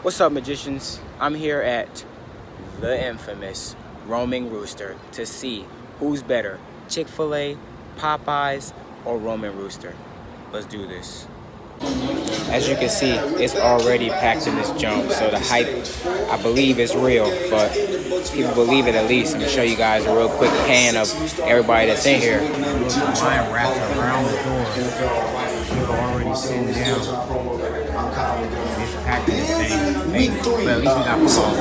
What's up, magicians? I'm here at the infamous Roaming Rooster to see who's better, Chick-fil-A, Popeyes, or Roaming Rooster. Let's do this. As you can see, it's already packed in this jump, so the hype, I believe, is real, but people believe it at least. I'm gonna show you guys a real quick pan of everybody that's in here. The line wraps around the door. People already sitting down. It's packed in this thing, but at least we got football.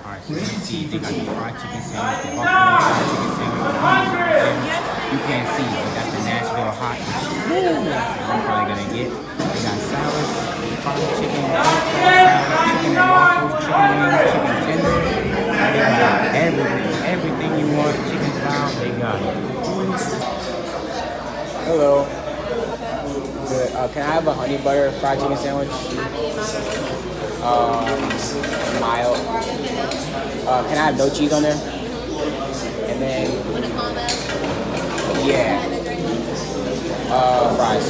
Alright, so you can see they got the fried chicken sandwich, the buffalo fried chicken sandwich, the honey chicken sandwich. You can't see, but that's the Nashville hot. I'm probably gonna get. They got salads, fried chicken, salad, chicken and waffles, chicken wings, chicken tenders. They got everything you want, chicken style, they got it. Hello. Good. Can I have a honey butter fried chicken sandwich? Mild. Can I have no cheese on there? And then, yeah. Fries.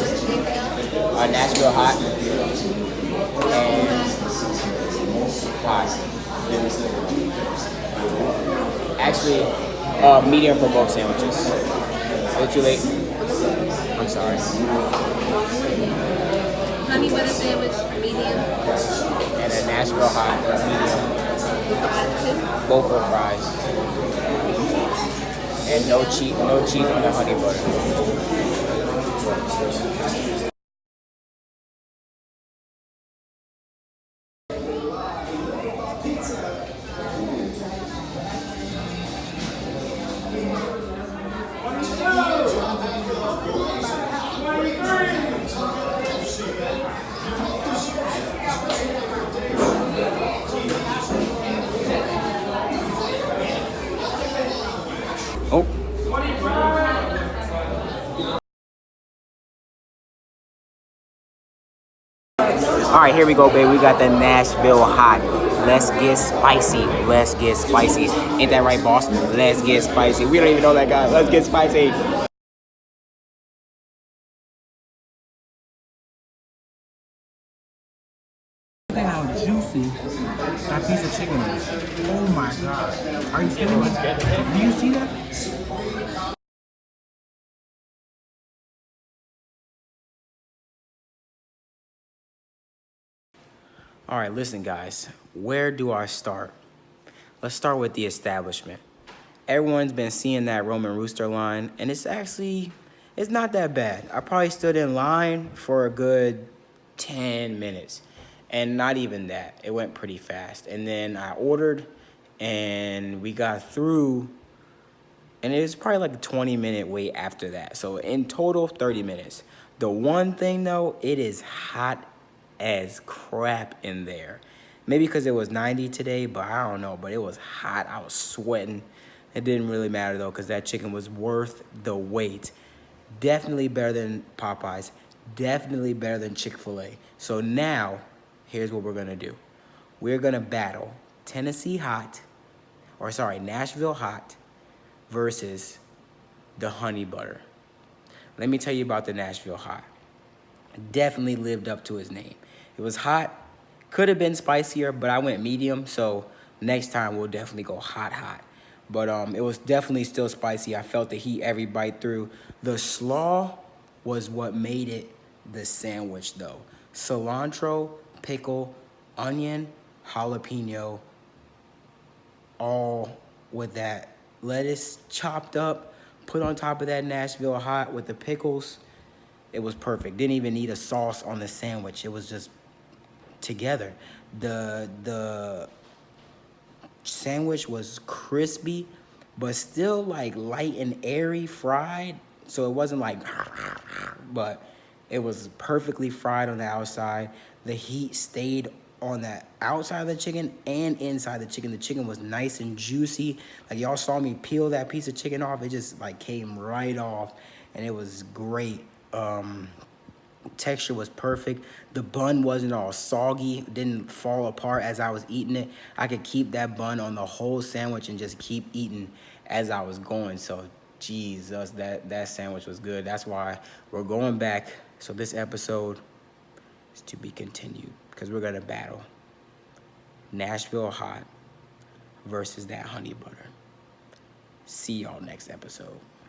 Nashville hot. And hot. Actually, medium for both sandwiches. Is it too late? I'm sorry. Honey butter sandwich, medium. And a Nashville hot, medium. Both are fries. And no cheese on the honey butter. Oh. All right, here we go, baby. We got the Nashville hot. Let's get spicy. Let's get spicy. Ain't that right, boss? Let's get spicy. We don't even know that guy. Let's get spicy. Look at how juicy that piece of chicken is. Oh my god. Are you kidding me? Do you see that? All right, listen, guys. Where do I start? Let's start with the establishment. Everyone's been seeing that Roman Rooster line, and it's not that bad. I probably stood in line for a good 10 minutes, and not even that. It went pretty fast. And then I ordered, and we got through, and it was probably like a 20-minute wait after that. So in total, 30 minutes. The one thing, though, it is hot as crap in there. Maybe because it was 90 today, but I don't know. But it was hot. I was sweating. It didn't really matter, though, because that chicken was worth the wait. Definitely better than Popeyes. Definitely better than Chick-fil-A. So now, here's what we're going to do. We're going to battle Nashville hot versus the honey butter. Let me tell you about the Nashville hot. Definitely lived up to his name. It was hot, could have been spicier, but I went medium, so next time we'll definitely go hot. But it was definitely still spicy. I felt the heat every bite through. The slaw was what made it the sandwich, though. Cilantro, pickle, onion, jalapeno, all with that lettuce chopped up, put on top of that Nashville hot with the pickles. It was perfect. Didn't even need a sauce on the sandwich. It was just together. The sandwich was crispy, but still like light and airy fried. So it wasn't like, but it was perfectly fried on the outside. The heat stayed on that outside of the chicken and inside the chicken. The chicken was nice and juicy. Like y'all saw me peel that piece of chicken off. It just like came right off, and it was great. Texture was perfect. The bun wasn't all soggy, didn't fall apart as I was eating it. I could keep that bun on the whole sandwich and just keep eating as I was going. So Jesus, that sandwich was good. That's why we're going back. So this episode is to be continued. because we're gonna battle Nashville hot versus that honey butter. See y'all next episode.